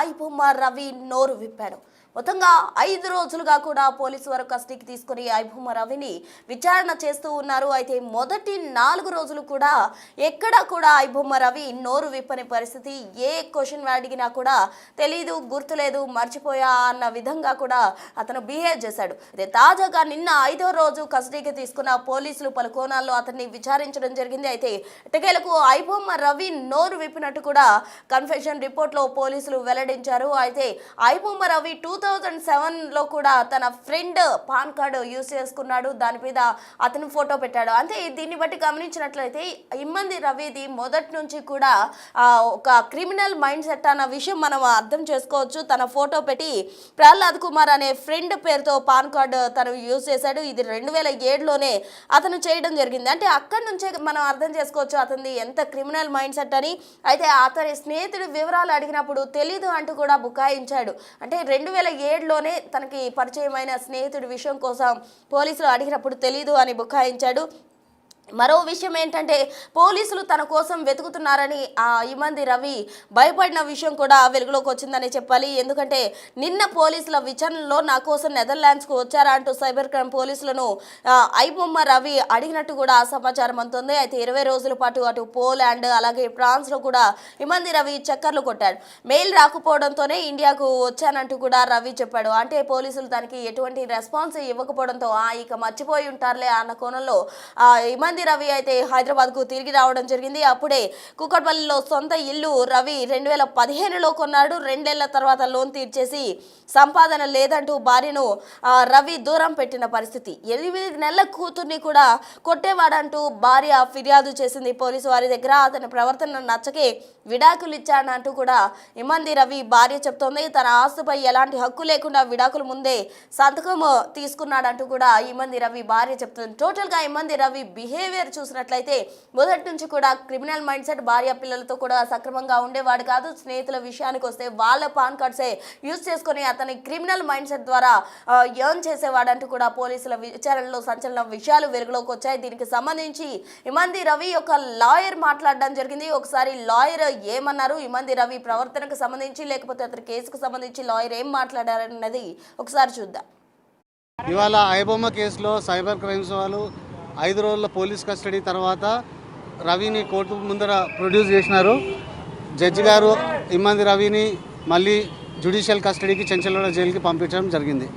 ఐబొమ్మ రవి నోరు విప్పాడు. మొత్తంగా 5 రోజులుగా కూడా పోలీసు వారు కస్టడీకి తీసుకుని ఐబొమ్మ రవిని విచారణ చేస్తూ ఉన్నారు. అయితే మొదటి 4 రోజులు కూడా ఎక్కడా కూడా ఐబొమ్మ రవి నోరు విప్పని పరిస్థితి. ఏ క్వశ్చన్ అడిగినా కూడా తెలీదు, గుర్తులేదు, మర్చిపోయా అన్న విధంగా కూడా అతను బిహేవ్ చేశాడు. అయితే తాజాగా నిన్న 5వ రోజు కస్టడీకి తీసుకున్న పోలీసులు పలు కోణాల్లో అతన్ని విచారించడం జరిగింది. అయితే ఎట్టకేలకు ఐబొమ్మ రవి నోరు విప్పినట్టు కూడా కన్ఫెషన్ రిపోర్ట్లో పోలీసులు వెల్లడించారు. అయితే ఐబొమ్మ రవి 2007లో కూడా తన ఫ్రెండ్ పాన్ కార్డు యూజ్ చేసుకున్నాడు. దాని మీద అతను ఫోటో పెట్టాడు. అంటే దీన్ని బట్టి గమనించినట్లయితే ఇమ్మంది రవిది మొదటి నుంచి కూడా ఒక క్రిమినల్ మైండ్ సెట్ అన్న విషయం మనం అర్థం చేసుకోవచ్చు. తన ఫోటో పెట్టి ప్రహ్లాద్ కుమార్ అనే ఫ్రెండ్ పేరుతో పాన్ కార్డు తను యూజ్ చేశాడు. ఇది 2007లోనే అతను చేయడం జరిగింది. అంటే అక్కడి నుంచే మనం అర్థం చేసుకోవచ్చు అతనిది ఎంత క్రిమినల్ మైండ్ సెట్ అని. అయితే అతని స్నేహితుడి వివరాలు అడిగినప్పుడు తెలీదు అంటూ కూడా బుకాయించాడు. అంటే 2007లోనే తనకి పరిచయమైన స్నేహితుడి విషయం కోసం పోలీసులు అడిగినప్పుడు తెలీదు అని బుకాయించాడు. మరో విషయం ఏంటంటే పోలీసులు తన కోసం వెతుకుతున్నారని ఇమ్మంది రవి భయపడిన విషయం కూడా వెలుగులోకి వచ్చిందని చెప్పాలి. ఎందుకంటే నిన్న పోలీసుల విచారణలో నా కోసం నెదర్లాండ్స్కు వచ్చారా అంటూ సైబర్ క్రైమ్ పోలీసులను ఐబొమ్మ రవి అడిగినట్టు కూడా సమాచారం అందుతుంది. అయితే 20 రోజుల పాటు అటు పోలాండ్ అలాగే ఫ్రాన్స్లో కూడా ఇమ్మంది రవి చక్కర్లు కొట్టాడు. మెయిల్ రాకపోవడంతోనే ఇండియాకు వచ్చానంటూ కూడా రవి చెప్పాడు. అంటే పోలీసులు తనకి ఎటువంటి రెస్పాన్స్ ఇవ్వకపోవడంతో ఇక మర్చిపోయి ఉంటారులే అన్న కోణంలో ఇమ్మంది రవి అయితే హైదరాబాద్ కు తిరిగి రావడం జరిగింది. అప్పుడే కూకట్పల్లిలో సొంత ఇల్లు రవి 2015లో కొన్నాడు. 2 ఏళ్ల తర్వాత లోన్ తీర్చేసి సంపాదన లేదంటూ భార్యను రవి దూరం పెట్టిన పరిస్థితి. 8 నెలల కూతుర్ని కూడా కొట్టేవాడంటూ భార్య ఫిర్యాదు చేసింది పోలీసు వారి దగ్గర. అతని ప్రవర్తన నచ్చకే విడాకులు ఇచ్చాడంటూ కూడా ఇమ్మంది రవి భార్య చెప్తోంది. తన ఆస్తుపై ఎలాంటి హక్కు లేకుండా విడాకుల ముందే సంతకం తీసుకున్నాడంటూ కూడా ఇమ్మంది రవి భార్య చెప్తుంది. టోటల్గా ఇమ్మంది రవి బిహేవియర్ చూసినట్లయితే మొదటి నుంచి కూడా క్రిమినల్ మైండ్ సెట్, భార్య పిల్లలతో కూడా సక్రమంగా ఉండేవాడు కాదు. స్నేహితుల విషయానికి వస్తే వాళ్ళ పాన్ కార్డ్సే యూజ్ చేసుకుని అతని క్రిమినల్ మైండ్ సెట్ ద్వారా ఎర్న్ చేసేవాడంటూ కూడా పోలీసుల విచారణలో సంచలన విషయాలు వెలుగులోకి వచ్చాయి. దీనికి సంబంధించి ఇమ్మంది రవి యొక్క లాయర్ మాట్లాడడం జరిగింది. ఒకసారి లాయర్ ఏమన్నారు, ఇమ్మంది రవి ప్రవర్తనకు సంబంధించి లేకపోతే అతని కేసుకు సంబంధించి లాయర్ ఏం మాట్లాడారన్నది ఒకసారి చూద్దాం. ఇవాళ ఐబొమ్మ కేసులో సైబర్ క్రైమ్స్ వాళ్ళు 5 రోజుల పోలీస్ కస్టడీ తర్వాత రవిని కోర్టు ముందర ప్రొడ్యూస్ చేసినారు. జడ్జి గారు ఇమ్మంది రవిని మళ్ళీ జ్యుడిషియల్ కస్టడీకి చెంచల్గూడ జైలుకి పంపించడం జరిగింది.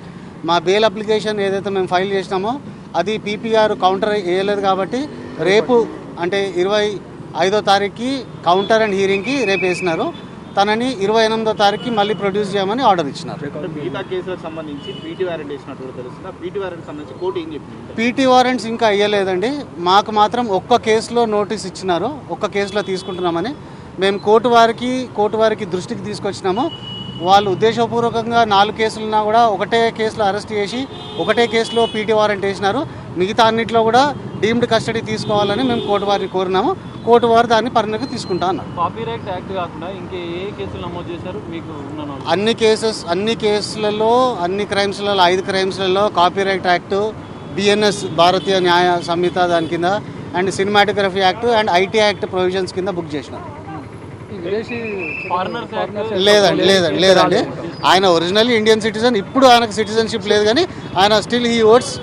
మా బెయిల్ అప్లికేషన్ ఏదైతే మేము ఫైల్ చేసినామో అది పీపీఆర్ కౌంటర్ వేయలేదు కాబట్టి రేపు అంటే 25వ తారీఖుకి కౌంటర్ అండ్ హీరింగ్కి రేపు వేసినారు. తనని 28వ తారీఖుకి మళ్ళీ ప్రొడ్యూస్ చేయమని ఆర్డర్ ఇచ్చినారు. పీటీ వారెంట్స్ ఇంకా అయ్యలేదండి. మాకు మాత్రం ఒక్క కేసులో నోటీస్ ఇచ్చినారు. ఒక్క కేసులో తీసుకుంటున్నామని మేము కోర్టు వారికి దృష్టికి తీసుకొచ్చినాము. వాళ్ళు ఉద్దేశపూర్వకంగా 4 కేసులున్నా కూడా ఒకటే కేసులో అరెస్ట్ చేసి ఒకటే కేసులో పీటీ వారెంట్ వేసినారు. మిగతా అన్నింటిలో కూడా డీమ్డ్ కస్టడీ తీసుకోవాలని మేము కోర్టు వారిని కోరినాము. కోర్టు వారు దాన్ని పరిణతికి తీసుకుంటా అన్నారు. కాపీరైట్ యాక్ట్ కాకుండా ఇంకే ఏ కేసులు నమోదు చేశారు మీకు? అన్ని కేసులలో అన్ని క్రైమ్స్లలో 5 క్రైమ్స్లలో కాపీరైట్ యాక్ట్, బిఎన్ఎస్ భారతీయ న్యాయ సంహిత దాని కింద and cinematography act and IT act provisions కింద బుక్ చేసినారు. లేదండి ఆయన ఒరిజినల్లీ ఇండియన్ సిటిజన్. ఇప్పుడు ఆయనకు సిటిజన్షిప్ లేదు కానీ ఆయన still he votes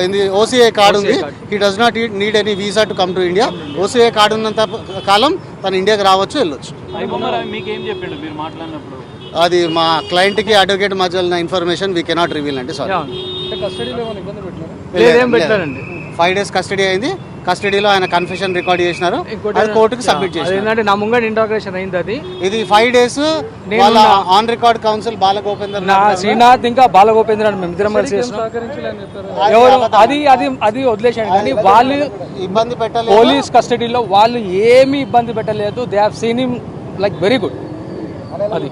in the OCI card ఉంది. He does not need any visa to come to India. OCI card ఉన్నంత కాలం తను ఇండియాకి రావచ్చు, వెళ్ళొచ్చు. అది మా క్లయింట్కి అడ్వకేట్ మధ్య ఉన్న ఇన్ఫర్మేషన్ వీ కెనాట్ రివీల్ అండి. సారీ. 5 days కస్టడీ అయింది. కస్టడీలో ఆయన కన్ఫెషన్ రికార్డ్ చేసినారు. అది కోర్టుకి సబ్మిట్ చేశారు. నా ముంగట ఇంట్రాగేషన్ అయింది. అది ఇది 5 days వాళ్ళ ఆన్ రికార్డ్ కౌన్సిల్ బాలగోపేందర్ శ్రీనాథ్ ఇంకా బాలగోపేంద్ర మేమిద్దరం కలిసి అది వదిలేసాడు. కానీ వాళ్ళు ఇబ్బంది పెట్టలేదు. పోలీస్ కస్టడీలో వాళ్ళు ఏమీ ఇబ్బంది పెట్టలేదు. They have seen him like very good. అది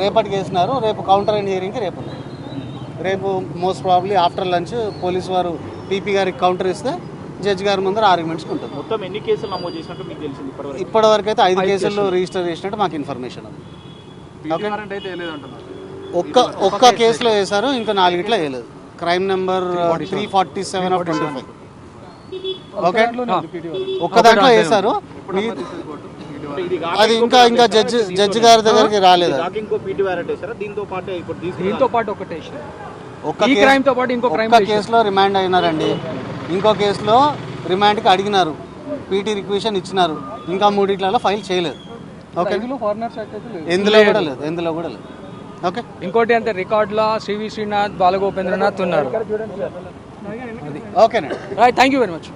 రేపటికి వేసినారు. రేపు కౌంటర్ అండ్ హియరింగ్కి రేపు most probably after lunch police వారు పీపీ గారికి కౌంటర్ ఇస్తే జడ్జి గారి ముందర ఆర్గ్యుమెంట్స్ ఉంటుంది. మొత్తం ఎన్ని కేసులు నమోదు చేసినట్టు మీకు తెలిసింది? ఇప్పటివరకు అయితే 5 కేసులు రిజిస్టర్ చేసినట్టు మాకు ఇన్ఫర్మేషన్ ఉంది. ఒక్క కేసులో వేశారు, ఇంకా 4 వేయలేదు. Crime number 347/25. ఓకే ఒక్క దాంట్లో వేశారు అది ఇంకా ఇంకా జడ్జి గారి దగ్గరికి రాలేదు. ఇంకో పీటీ వారెంట్ వేసారా దీంతో పాటు ఇప్పుడు దీంతో పాటు ఒకటే ఒక్క ఈ క్రైమ్ తో పాటు ఇంకో క్రైమ్ కేసులో రిమాండ్ అయినారండి, ఇంకో కేసులో రిమాండ్కి అడిగినారు, పీటీ రిక్వెషన్ ఇచ్చినారు, ఇంకా మూడిట్లలో ఫైల్ చేయలేదు. ఓకే ఎందులో కూడా లేదు. ఓకే ఇంకోటి అంటే రికార్డులో శ్రీవి శ్రీనాథ్, బాలగోపేంద్రనాథ్ ఉన్నారు. ఓకేనండి, right, thank you very much.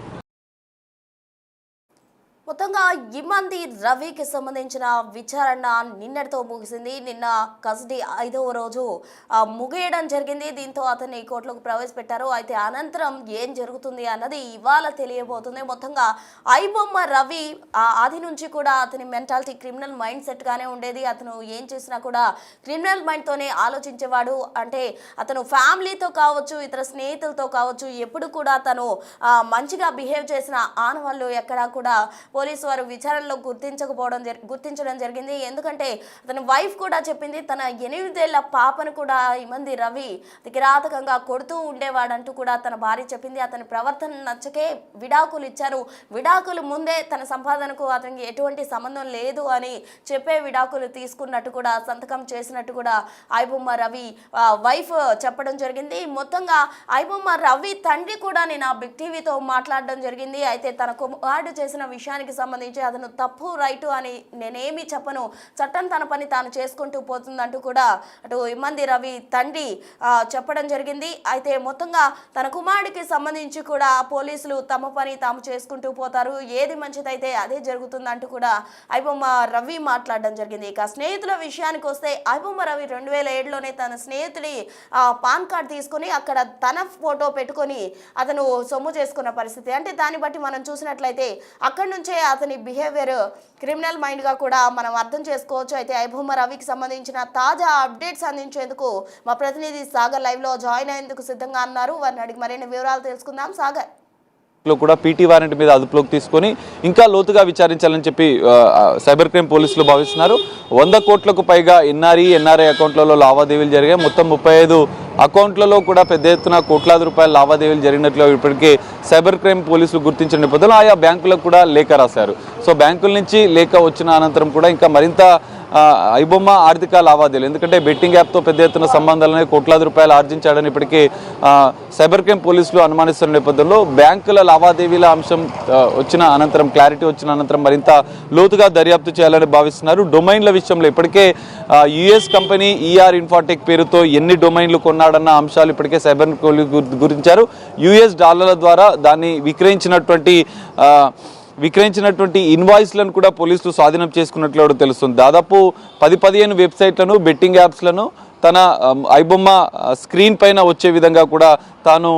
మొత్తంగా ఇమ్మంది రవికి సంబంధించిన విచారణ నిన్నటితో ముగిసింది. నిన్న కస్టడీ 5వ రోజు ముగియడం జరిగింది. దీంతో అతన్ని కోర్టులోకి ప్రవేశపెట్టారు. అయితే అనంతరం ఏం జరుగుతుంది అన్నది ఇవాళ తెలియబోతుంది. మొత్తంగా ఐబొమ్మ రవి ఆది నుంచి కూడా అతని మెంటాలిటీ క్రిమినల్ మైండ్ సెట్ గానే ఉండేది. అతను ఏం చేసినా కూడా క్రిమినల్ మైండ్ తోనే ఆలోచించేవాడు. అంటే అతను ఫ్యామిలీతో కావచ్చు, ఇతర స్నేహితులతో కావచ్చు, ఎప్పుడు కూడా మంచిగా బిహేవ్ చేసిన ఆనవాళ్ళు ఎక్కడా కూడా పోలీసు వారు విచారణలో గుర్తించడం జరిగింది. ఎందుకంటే అతని వైఫ్ కూడా చెప్పింది, తన 8 ఏళ్ల పాపను కూడా ఇమ్మంది రవి కిరాతకంగా కొడుతూ ఉండేవాడంటూ కూడా తన భార్య చెప్పింది. అతని ప్రవర్తన నచ్చకే విడాకులు ఇచ్చారు. విడాకులు ముందే తన సంపాదనకు అతనికి ఎటువంటి సంబంధం లేదు అని చెప్పే విడాకులు తీసుకున్నట్టు కూడా, సంతకం చేసినట్టు కూడా ఐబొమ్మ రవి వైఫ్ చెప్పడం జరిగింది. మొత్తంగా ఐబొమ్మ రవి తండ్రి కూడా నేను ఆ బిగ్ టీవీతో మాట్లాడడం జరిగింది. అయితే తన కుమారుడు చేసిన విషయానికి సంబంధించి అతను తప్పు రైటు అని నేనేమి చెప్పను, చట్టం తన పని తాను చేసుకుంటూ పోతుందంటూ కూడా అటు ఇమ్మంది రవి తండ్రి చెప్పడం జరిగింది. అయితే మొత్తంగా తన కుమారుడికి సంబంధించి కూడా పోలీసులు తమ పని తాము చేసుకుంటూ పోతారు, ఏది మంచిదైతే అదే జరుగుతుందంటూ కూడా ఐబొమ్మ రవి మాట్లాడడం జరిగింది. ఇక స్నేహితుల విషయానికి వస్తే ఐబొమ్మ రవి 2007లోనే తన స్నేహితుడి పాన్ కార్డ్ తీసుకొని అక్కడ తన ఫోటో పెట్టుకొని అతను సొమ్ము చేసుకున్న పరిస్థితి. అంటే దాన్ని బట్టి మనం చూసినట్లయితే అక్కడి నుంచే అతని బిహేవియర్ క్రిమినల్ మైండ్గా కూడా మనం అర్థం చేసుకోవచ్చు. అయితే ఐబొమ్మ రవికి సంబంధించిన తాజా అప్డేట్స్ అందించేందుకు మా ప్రతినిధి సాగర్ లైవ్లో జాయిన్ అయ్యేందుకు సిద్ధంగా ఉన్నారు. వారిని అడిగి మరిన్ని వివరాలు తెలుసుకుందాం. సాగర్ లో కూడా పీటీ వారెంట్ మీద అదుపులోకి తీసుకొని ఇంకా లోతుగా విచారించాలని చెప్పి సైబర్ క్రైమ్ పోలీసులు భావిస్తున్నారు. 100 కోట్లకు పైగా ఎన్ఆర్ఐ అకౌంట్లలో లావాదేవీలు జరిగాయి. మొత్తం 35 అకౌంట్లలో కూడా పెద్ద ఎత్తున కోట్లాది రూపాయల లావాదేవీలు జరిగినట్లు ఇప్పటికే సైబర్ క్రైమ్ పోలీసులు గుర్తించిన నేపథ్యంలో ఆయా బ్యాంకులకు కూడా లేఖ రాశారు. సో బ్యాంకుల నుంచి లేఖ వచ్చిన అనంతరం కూడా ఇంకా మరింత ఐబొమ్మ ఆర్థిక లావాదేవీలు, ఎందుకంటే బెట్టింగ్ యాప్తో పెద్ద ఎత్తున సంబంధాలనే కోట్లాది రూపాయలు ఆర్జించాడని ఇప్పటికీ సైబర్ క్రైమ్ పోలీసులు అనుమానిస్తున్న నేపథ్యంలో బ్యాంకుల లావాదేవీల అంశం వచ్చిన అనంతరం, క్లారిటీ వచ్చిన అనంతరం మరింత లోతుగా దర్యాప్తు చేయాలని భావిస్తున్నారు. డొమైన్ల విషయంలో ఇప్పటికే యుఎస్ కంపెనీ ఈఆర్ ఇన్ఫాటెక్ పేరుతో ఎన్ని డొమైన్లు కొన్నాడన్న అంశాలు ఇప్పటికే సైబర్ గురించారు. యుఎస్ డాలర్ల ద్వారా దాన్ని విక్రయించినటువంటి ఇన్వాయిస్లను కూడా పోలీసులు స్వాధీనం చేసుకున్నట్లు తెలుస్తుంది. దాదాపు 10-15 వెబ్సైట్లను, బెట్టింగ్ యాప్స్లను తన ఐబొమ్మ స్క్రీన్ పైన వచ్చే విధంగా కూడా తాను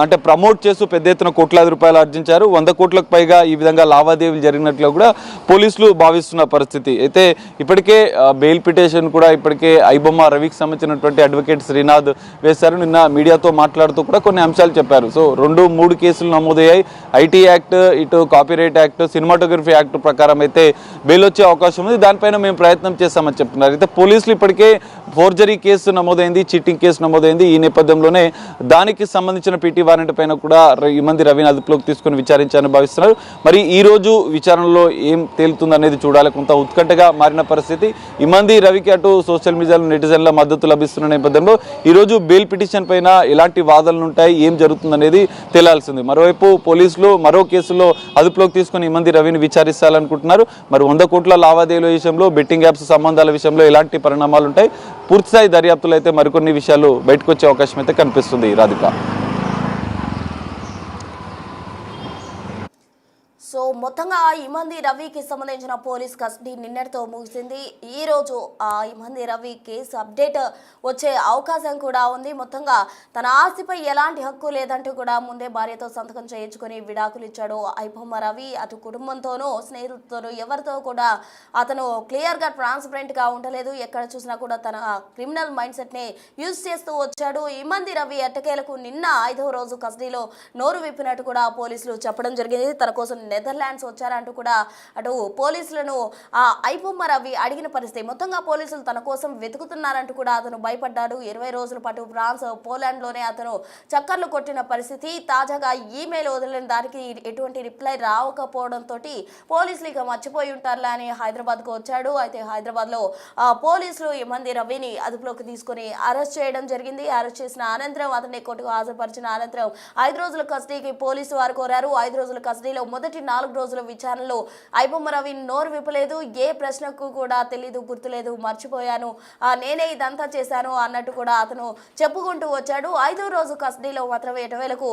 అంటే ప్రమోట్ చేస్తూ పెద్ద ఎత్తున కోట్లాది రూపాయలు ఆర్జించారు. 100 కోట్లకు పైగా ఈ విధంగా లావాదేవీలు జరిగినట్లు కూడా పోలీసులు భావిస్తున్న పరిస్థితి. అయితే ఇప్పటికే బెయిల్ పిటిషన్ కూడా ఇప్పటికే ఐబొమ్మ రవికి సంబంధించినటువంటి అడ్వకేట్ శ్రీనాథ్ వేశారు. నిన్న మీడియాతో మాట్లాడుతూ కూడా కొన్ని అంశాలు చెప్పారు. సో 2-3 కేసులు నమోదయ్యాయి. ఐటీ యాక్ట్, ఇటు కాపీరైట్ యాక్ట్, సినిమాటోగ్రఫీ యాక్ట్ ప్రకారం అయితే బెయిల్ వచ్చే అవకాశం ఉంది. దానిపైన మేము ప్రయత్నం చేస్తామని చెప్తున్నారు. అయితే పోలీసులు ఇప్పటికే ఫోర్జరీ కేసు నమోదైంది, చీటింగ్ కేసు నమోదైంది. ఈ నేపథ్యంలోనే దానికి సంబంధించిన పీటీ వారెంట్ పైన కూడా ఇమ్మంది రవిని అదుపులోకి తీసుకుని విచారించాలని భావిస్తున్నారు. మరి ఈ రోజు విచారణలో ఏం తేలుతుందనేది చూడాలి. కొంత ఉత్కంఠగా మారిన పరిస్థితి. ఇమ్మంది రవికి అటు సోషల్ మీడియాలో నెటిజన్ల మద్దతు లభిస్తున్న నేపథ్యంలో ఈ రోజు బెయిల్ పిటిషన్ పైన ఎలాంటి వాదనలు ఉంటాయి, ఏం జరుగుతుందనేది తేలాల్సింది. మరోవైపు పోలీసులు మరో కేసులో అదుపులోకి తీసుకుని ఇమ్మంది రవిని విచారిస్తారనుకుంటున్నారు. మరి 100 కోట్ల లావాదేవీల విషయంలో, బెట్టింగ్ యాప్స్ సంబంధాల విషయంలో ఎలాంటి పరిణామాలు ఉంటాయి, పూర్తిస్థాయి దర్యాప్తులు అయితే మరికొన్ని విషయాలు బయటకు వచ్చే అవకాశం అయితే కనిపిస్తుంది. రాధిక. సో మొత్తంగా ఇమ్మంది రవికి సంబంధించిన పోలీస్ కస్టడీ నిన్నటితో ముగిసింది. ఈరోజు ఇమ్మంది రవి కేసు అప్డేట్ వచ్చే అవకాశం కూడా ఉంది. మొత్తంగా తన ఆస్తిపై ఎలాంటి హక్కు లేదంటూ కూడా ముందే భార్యతో సంతకం చేయించుకొని విడాకులు ఇచ్చాడు ఐబొమ్మ రవి. అటు కుటుంబంతోనూ, స్నేహితులతోనూ ఎవరితో కూడా అతను క్లియర్గా ట్రాన్స్పరెంట్గా ఉండలేదు. ఎక్కడ చూసినా కూడా తన క్రిమినల్ మైండ్ సెట్ని యూజ్ చేస్తూ వచ్చాడు. ఇమ్మంది రవి ఎట్టకేలకు నిన్న 5వ రోజు కస్టడీలో నోరు విప్పినట్టు కూడా పోలీసులు చెప్పడం జరిగింది. తన కోసం నెదర్లాండ్స్ వచ్చారంటూ కూడా అటు పోలీసులను ఐబొమ్మ రవి అడిగిన పరిస్థితి. మొత్తంగా పోలీసులు తన కోసం వెతుకుతున్నారంటూ కూడా అతను భయపడ్డాడు. 20 రోజుల పాటు ఫ్రాన్స్, పోలాండ్లోనే అతను చక్కర్లు కొట్టిన పరిస్థితి. తాజాగా ఈమెయిల్ వదిలిన దానికి ఎటువంటి రిప్లై రాకపోవడంతో పోలీసులు ఇక మర్చిపోయి ఉంటారులే అని హైదరాబాద్కు వచ్చాడు. అయితే హైదరాబాద్లో పోలీసులు ఇమ్మంది రవిని అదుపులోకి తీసుకుని అరెస్ట్ చేయడం జరిగింది. అరెస్ట్ చేసిన అనంతరం అతన్ని కోర్టుకు హాజరుపరిచిన అనంతరం 5 రోజుల కస్టడీకి పోలీసు వారు కోరారు. 5 రోజుల కస్టడీలో మొదటి 4 రోజుల విచారణలో ఐబొమ్మ రవి నోరు విప్పలేదు. ఏ ప్రశ్నకు కూడా తెలీదు, గుర్తులేదు, మర్చిపోయాను, నేనే ఇదంతా చేశాను అన్నట్టు కూడా అతను చెప్పుకుంటూ వచ్చాడు. 5వ రోజు కస్టడీలో మాత్రం ఎటవేలకు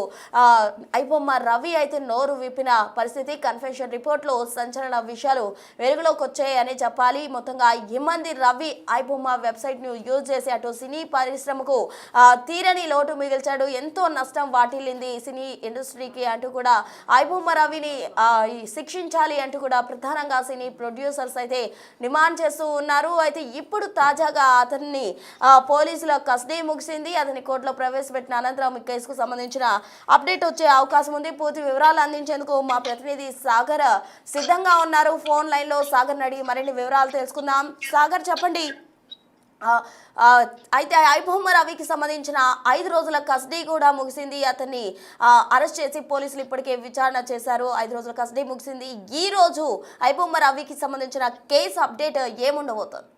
ఐబొమ్మ రవి అయితే నోరు విప్పిన పరిస్థితి. కన్ఫెషన్ రిపోర్ట్లో సంచలన విషయాలు వెలుగులోకి వచ్చాయని చెప్పాలి. మొత్తంగా ఇమ్మంది రవి ఐబొమ్మ వెబ్సైట్ను యూజ్ చేసి అటు సినీ పరిశ్రమకు తీరని లోటు మిగిల్చాడు. ఎంతో నష్టం వాటిల్లింది సినీ ఇండస్ట్రీకి అంటూ కూడా ఐబొమ్మ రవిని శిక్షించాలి అంటూ కూడా ప్రధానంగా సినీ ప్రొడ్యూసర్స్ అయితే డిమాండ్ చేస్తూ ఉన్నారు. అయితే ఇప్పుడు తాజాగా అతన్ని పోలీసుల కస్టడీ ముగిసింది. అతని కోర్టులో ప్రవేశపెట్టిన అనంతరం ఈ కేసుకు సంబంధించిన అప్డేట్ వచ్చే అవకాశం ఉంది. పూర్తి వివరాలు అందించేందుకు మా ప్రతినిధి సాగర్ సిద్ధంగా ఉన్నారు. ఫోన్ లైన్లో సాగర్ అడిగి మరిన్ని వివరాలు తెలుసుకుందాం. సాగర్, చెప్పండి. అయితే ఐబొమ్మ రవికి సంబంధించిన 5 రోజుల కస్టడీ కూడా ముగిసింది. అతన్ని అరెస్ట్ చేసి పోలీసులు ఇప్పటికే విచారణ చేశారు. 5 రోజుల కస్టడీ ముగిసింది. ఈ రోజు ఐబొమ్మ రవికి సంబంధించిన కేసు అప్డేట్ ఏముండబోతోంది?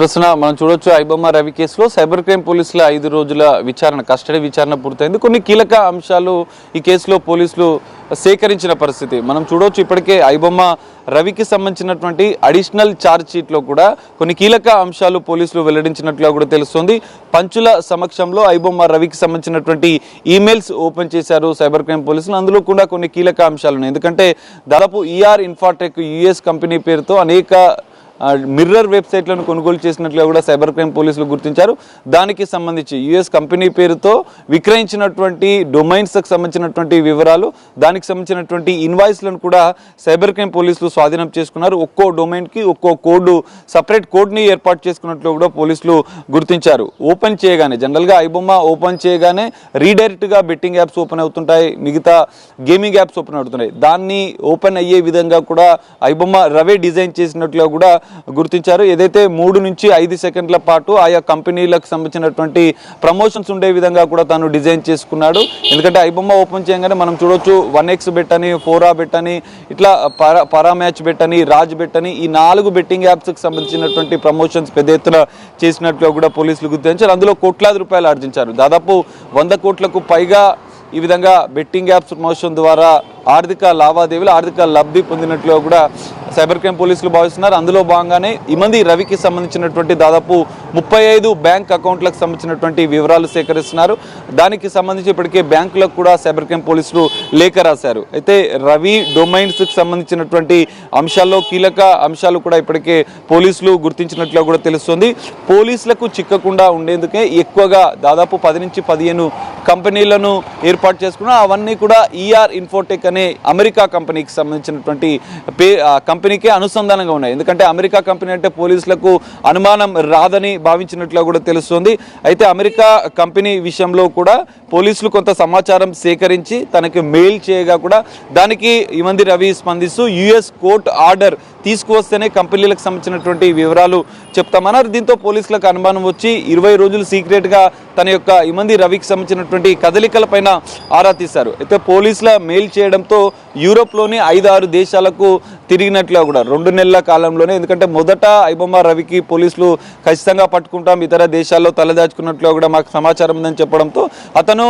ప్రస్తుతం మనం చూడొచ్చు, ఐబొమ్మ రవి కేసులో సైబర్ క్రైమ్ పోలీసుల 5 రోజుల విచారణ, కస్టడీ విచారణ పూర్తయింది. కొన్ని కీలక అంశాలు ఈ కేసులో పోలీసులు సేకరించిన పరిస్థితి మనం చూడవచ్చు. ఇప్పటికే ఐబొమ్మ రవికి సంబంధించినటువంటి అడిషనల్ ఛార్జ్ షీట్లో కూడా కొన్ని కీలక అంశాలు పోలీసులు వెల్లడించినట్లుగా కూడా తెలుస్తుంది. పంచుల సమక్షంలో ఐబొమ్మ రవికి సంబంధించినటువంటి ఈమెయిల్స్ ఓపెన్ చేశారు సైబర్ క్రైమ్ పోలీసులు. అందులో కూడా కొన్ని కీలక అంశాలు ఉన్నాయి. ఎందుకంటే దాదాపు ఈఆర్ ఇన్ఫాటెక్ యుఎస్ కంపెనీ పేరుతో అనేక మిర్రర్ వెబ్సైట్లను కొనుగోలు చేసినట్లుగా కూడా సైబర్ క్రైమ్ పోలీసులు గుర్తించారు. దానికి సంబంధించి యుఎస్ కంపెనీ పేరుతో విక్రయించినటువంటి డొమైన్స్కి సంబంధించినటువంటి వివరాలు, దానికి సంబంధించినటువంటి ఇన్వాయిస్లను కూడా సైబర్ క్రైమ్ పోలీసులు స్వాధీనం చేసుకున్నారు. ఒక్కో డొమైన్కి ఒక్కో కోడ్, సపరేట్ కోడ్ని ఏర్పాటు చేసుకున్నట్లు కూడా పోలీసులు గుర్తించారు. ఓపెన్ చేయగానే, జనరల్గా ఐబొమ్మ ఓపెన్ చేయగానే రీడైరెక్ట్గా బెట్టింగ్ యాప్స్ ఓపెన్ అవుతుంటాయి, మిగతా గేమింగ్ యాప్స్ ఓపెన్ అవుతున్నాయి. దాన్ని ఓపెన్ అయ్యే విధంగా కూడా ఐబొమ్మ రవే డిజైన్ చేసినట్లుగా కూడా గుర్తించారు. ఏదైతే 3 నుంచి 5 సెకండ్ల పాటు ఆయా కంపెనీలకు సంబంధించినటువంటి ప్రమోషన్స్ ఉండే విధంగా కూడా తాను డిజైన్ చేసుకున్నాడు. ఎందుకంటే ఐబొమ్మ ఓపెన్ చేయగానే మనం చూడొచ్చు 1x బెట్ అని, 4A బెట్ అని, ఇట్లా పరా మ్యాచ్ బెట్ అని, రాజ్ బెట్ అని, ఈ 4 బెట్టింగ్ యాప్స్కి సంబంధించినటువంటి ప్రమోషన్స్ పెద్ద ఎత్తున చేసినట్లుగా కూడా పోలీసులు గుర్తించారు. అందులో కోట్లాది రూపాయలు ఆర్జించారు. దాదాపు 100 కోట్లకు పైగా ఈ విధంగా బెట్టింగ్ యాప్స్ ప్రమోషన్ ద్వారా ఆర్థిక లావాదేవీలు, ఆర్థిక లబ్ధి పొందినట్లుగా కూడా సైబర్ క్రైమ్ పోలీసులు భావిస్తున్నారు. అందులో భాగంగానే ఇమ్మంది రవికి సంబంధించినటువంటి దాదాపు 35 బ్యాంక్ అకౌంట్లకు సంబంధించినటువంటి వివరాలు సేకరిస్తున్నారు. దానికి సంబంధించి ఇప్పటికే బ్యాంకులకు కూడా సైబర్ క్రైమ్ పోలీసులు లేఖ రాశారు. అయితే రవి డొమైన్స్కి సంబంధించినటువంటి అంశాల్లో కీలక అంశాలు కూడా ఇప్పటికే పోలీసులు గుర్తించినట్లుగా కూడా తెలుస్తుంది. పోలీసులకు చిక్కకుండా ఉండేందుకే ఎక్కువగా దాదాపు 10 నుంచి 15 కంపెనీలను ఏర్పాటు చేసుకున్నారు. అవన్నీ కూడా ఈఆర్ ఇన్ఫోటెక్ అనే అమెరికా కంపెనీకి సంబంధించినటువంటి కంపెనీకే అనుసంధానంగా ఉన్నాయి. ఎందుకంటే అమెరికా కంపెనీ అంటే పోలీసులకు అనుమానం రాదని భావించినట్లుగా కూడా తెలుస్తుంది. అయితే అమెరికా కంపెనీ విషయంలో కూడా పోలీసులు కొంత సమాచారం సేకరించి తనకి మెయిల్ చేయగా కూడా దానికి ఇమ్మంది రవి స్పందిస్తూ యుఎస్ కోర్టు ఆర్డర్ తీసుకువస్తేనే కంపెనీలకు సంబంధించినటువంటి వివరాలు చెప్తామన్నారు. దీంతో పోలీసులకు అనుమానం వచ్చి 20 రోజులు సీక్రెట్గా తన యొక్క ఇమ్మంది రవికి సంబంధించినటువంటి కదలికలపైన ఆరా తీశారు. అయితే పోలీసుల మెయిల్ చేయడంతో యూరోప్లోని 5-6 దేశాలకు తిరిగినట్లుగా కూడా 2 నెలల కాలంలోనే, ఎందుకంటే మొదట ఐబొమ్మ రవికి పోలీసులు ఖచ్చితంగా పట్టుకుంటాం, ఇతర దేశాల్లో తలదాచుకున్నట్లుగా కూడా మాకు సమాచారం ఉందని చెప్పడంతో అతను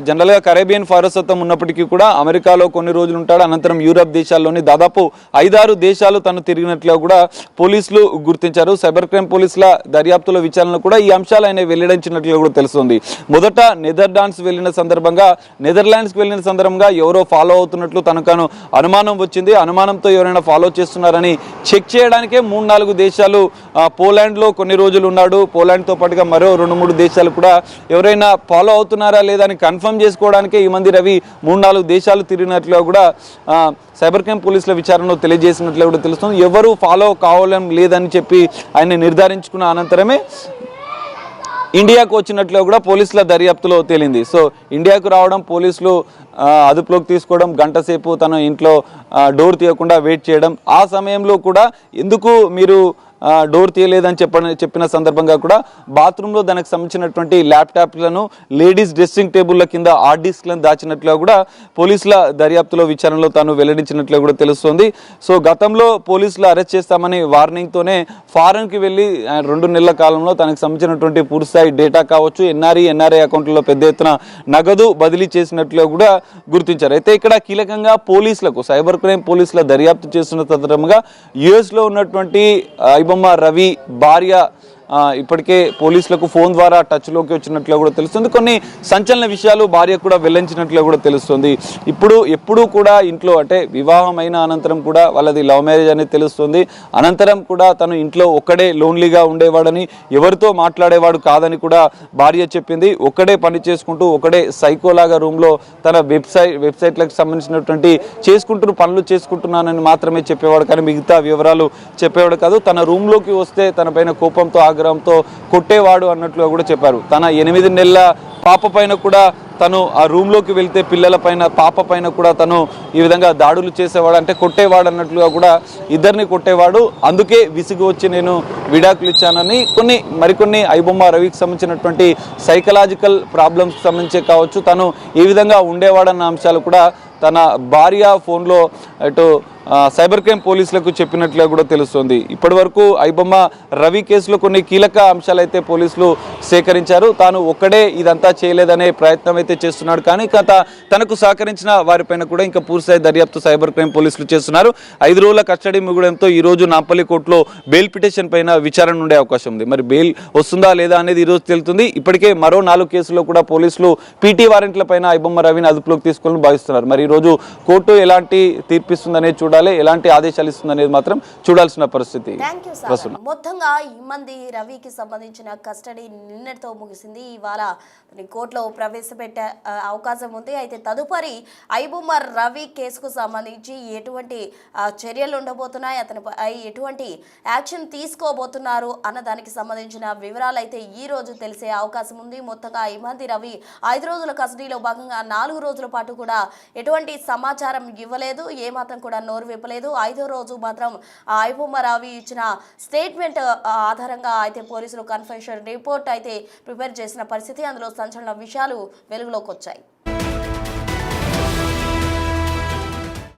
జనరల్గా కరేబియన్ పౌరసత్వం ఉన్నప్పటికీ కూడా అమెరికాలో కొన్ని రోజులు ఉంటాడు. అనంతరం యూరప్ దేశాల్లోని దాదాపు 5-6 దేశాలు తను తిరిగినట్లుగా కూడా పోలీసులు గుర్తించారు. సైబర్ క్రైమ్ పోలీసుల దర్యాప్తుల విచారణలో కూడా ఈ అంశాలు ఆయన వెల్లడించినట్లుగా కూడా తెలుస్తుంది. మొదట నెదర్లాండ్స్కి వెళ్ళిన సందర్భంగా ఎవరో ఫాలో అవుతున్నట్లు తనకు అనుమానం వచ్చింది. అనుమానంతో ఎవరైనా ఫాలో చేస్తున్నారని చెక్ చేయడానికే 3-4 దేశాలు, పోలాండ్లో కొన్ని రోజులు ఉన్నాడు, పోలాండ్తో పాటుగా మరో 2-3 దేశాలు కూడా ఎవరైనా ఫాలో అవుతున్నారా లేదా అని కన్ఫర్మ్ చేసుకోవడానికే ఇమ్మంది రవి 3-4 దేశాలు తిరిగినట్లుగా కూడా సైబర్ క్రైమ్ పోలీసుల విచారణలో తెలియజేసినట్లు కూడా తెలుస్తుంది. ఎవరు ఫాలో కావాలని లేదని చెప్పి ఆయన నిర్ధారించుకున్న అనంతరమే ఇండియాకు వచ్చినట్లు కూడా పోలీసుల దర్యాప్తులో తేలింది. సో ఇండియాకు రావడం, పోలీసులు అదుపులోకి తీసుకోవడం, గంట సేపు తన ఇంట్లో డోర్ తీయకుండా వెయిట్ చేయడం, ఆ సమయంలో కూడా ఎందుకు మీరు డోర్ తీయలేదని చెప్పిన సందర్భంగా కూడా బాత్రూంలో దానికి సంబంధించినటువంటి ల్యాప్టాప్లను లేడీస్ డ్రెస్సింగ్ టేబుల్ల కింద హార్డ్ డిస్క్లను దాచినట్లుగా కూడా పోలీసుల దర్యాప్తులో విచారణలో తాను వెల్లడించినట్లుగా కూడా తెలుస్తోంది. సో గతంలో పోలీసులు అరెస్ట్ చేస్తామని వార్నింగ్తోనే ఫారెన్కి వెళ్ళి 2 నెలల కాలంలో తనకు సంబంధించినటువంటి పూర్తిస్థాయి డేటా కావచ్చు, ఎన్ఆర్ఐ అకౌంట్లలో పెద్ద ఎత్తున నగదు బదిలీ చేసినట్లుగా కూడా గుర్తించారు. అయితే ఇక్కడ కీలకంగా పోలీసులకు, సైబర్ క్రైమ్ పోలీసుల దర్యాప్తు చేస్తున్న సందర్భంగా యుఎస్లో ఉన్నటువంటి ఐబొమ్మ రవి భార్య ఇప్పటికే పోలీసులకు ఫోన్ ద్వారా టచ్లోకి వచ్చినట్లు కూడా తెలుస్తుంది. కొన్ని సంచలన విషయాలు భార్య కూడా వెల్లడించినట్లు కూడా తెలుస్తుంది. ఎప్పుడూ కూడా ఇంట్లో, అంటే వివాహం అయిన అనంతరం కూడా వాళ్ళది లవ్ మ్యారేజ్ అనేది తెలుస్తుంది. అనంతరం కూడా తను ఇంట్లో ఒక్కడే లోన్లీగా ఉండేవాడని, ఎవరితో మాట్లాడేవాడు కాదని కూడా భార్య చెప్పింది. ఒక్కడే పని చేసుకుంటూ, ఒకడే సైకోలాగా రూమ్లో తన వెబ్సైట్లకు సంబంధించినటువంటి పనులు చేసుకుంటున్నానని మాత్రమే చెప్పేవాడు, కానీ మిగతా వివరాలు చెప్పేవాడు కాదు. తన రూమ్లోకి వస్తే తన పైన కోపంతో, ఆగ్రహంతో కొట్టేవాడు అన్నట్లుగా కూడా చెప్పారు. తన 8 నెలల పాప పైన కూడా తను ఆ రూమ్లోకి వెళ్తే పిల్లల పైన, పాప పైన కూడా తను ఈ విధంగా దాడులు చేసేవాడు, అంటే కొట్టేవాడు అన్నట్లుగా కూడా ఇద్దరిని కొట్టేవాడు. అందుకే విసిగి వచ్చి నేను విడాకులు ఇచ్చానని మరికొన్ని ఐబొమ్మ రవికి సంబంధించినటువంటి సైకలాజికల్ ప్రాబ్లమ్స్ సంబంధించే కావచ్చు, తను ఏ విధంగా ఉండేవాడన్న అంశాలు కూడా తన భార్య ఫోన్లో అటు సైబర్ క్రైమ్ పోలీసులకు చెప్పినట్లుగా కూడా తెలుస్తుంది. ఇప్పటి వరకు ఐబొమ్మ రవి కేసులో కొన్ని కీలక అంశాలైతే పోలీసులు సేకరించారు. తాను ఒక్కడే ఇదంతా చేయలేదనే ప్రయత్నం అయితే చేస్తున్నాడు, కానీ తనకు సహకరించిన వారిపైన కూడా ఇంకా పూర్తిస్థాయి దర్యాప్తు సైబర్ క్రైమ్ పోలీసులు చేస్తున్నారు. 5 రోజుల కస్టడీ ముగడంతో ఈ రోజు నాంపల్లి కోర్టులో బెయిల్ పిటిషన్ పైన విచారణ ఉండే అవకాశం ఉంది. మరి బెయిల్ వస్తుందా లేదా అనేది ఈ రోజు తెలుస్తుంది. ఇప్పటికే మరో 4 కేసుల్లో కూడా పోలీసులు పీటీ వారెంట్ల పైన ఐబొమ్మ రవిని అదుపులోకి తీసుకోవాలని భావిస్తున్నారు. మరి ఈ రోజు కోర్టు ఎలాంటి తీర్పిస్తుందనేది చూడాలి, ఎలాంటి ఆదేశాలు ఇస్తుందనేది మాత్రం చూడాల్సిన పరిస్థితి. మొత్తంగా ఇమ్మంది రవికి సంబంధించిన కస్టడీ నిన్నటితో ముగిసింది. ఇవాళ కోర్టులో ప్రవేశపెట్టే అవకాశం ఉంది. అయితే తదుపరి ఐబొమ్మ రవి కేసుకు సంబంధించి ఎటువంటి చర్యలు ఉండబోతున్నాయి, అతనిపై ఎటువంటి యాక్షన్ తీసుకోబోతున్నారు అన్న దానికి సంబంధించిన వివరాలు అయితే ఈ రోజు తెలిసే అవకాశం ఉంది. మొత్తంగా ఇమ్మంది రవి 5 రోజుల కస్టడీలో భాగంగా 4 రోజుల పాటు కూడా ఎటువంటి సమాచారం ఇవ్వలేదు, ఏమాత్రం కూడా నోరు విప్పలేదు. 5వ రోజు మాత్రం ఐబొమ్మ రవి ఇచ్చిన స్టేట్మెంట్ ఆధారంగా అయితే పోలీసులు కన్ఫెషన్ రిపోర్ట్ అయితే ప్రిపేర్ చేసిన పరిస్థితి. అందులో సంచలన విషయాలు వెలుగులోకి వచ్చాయి.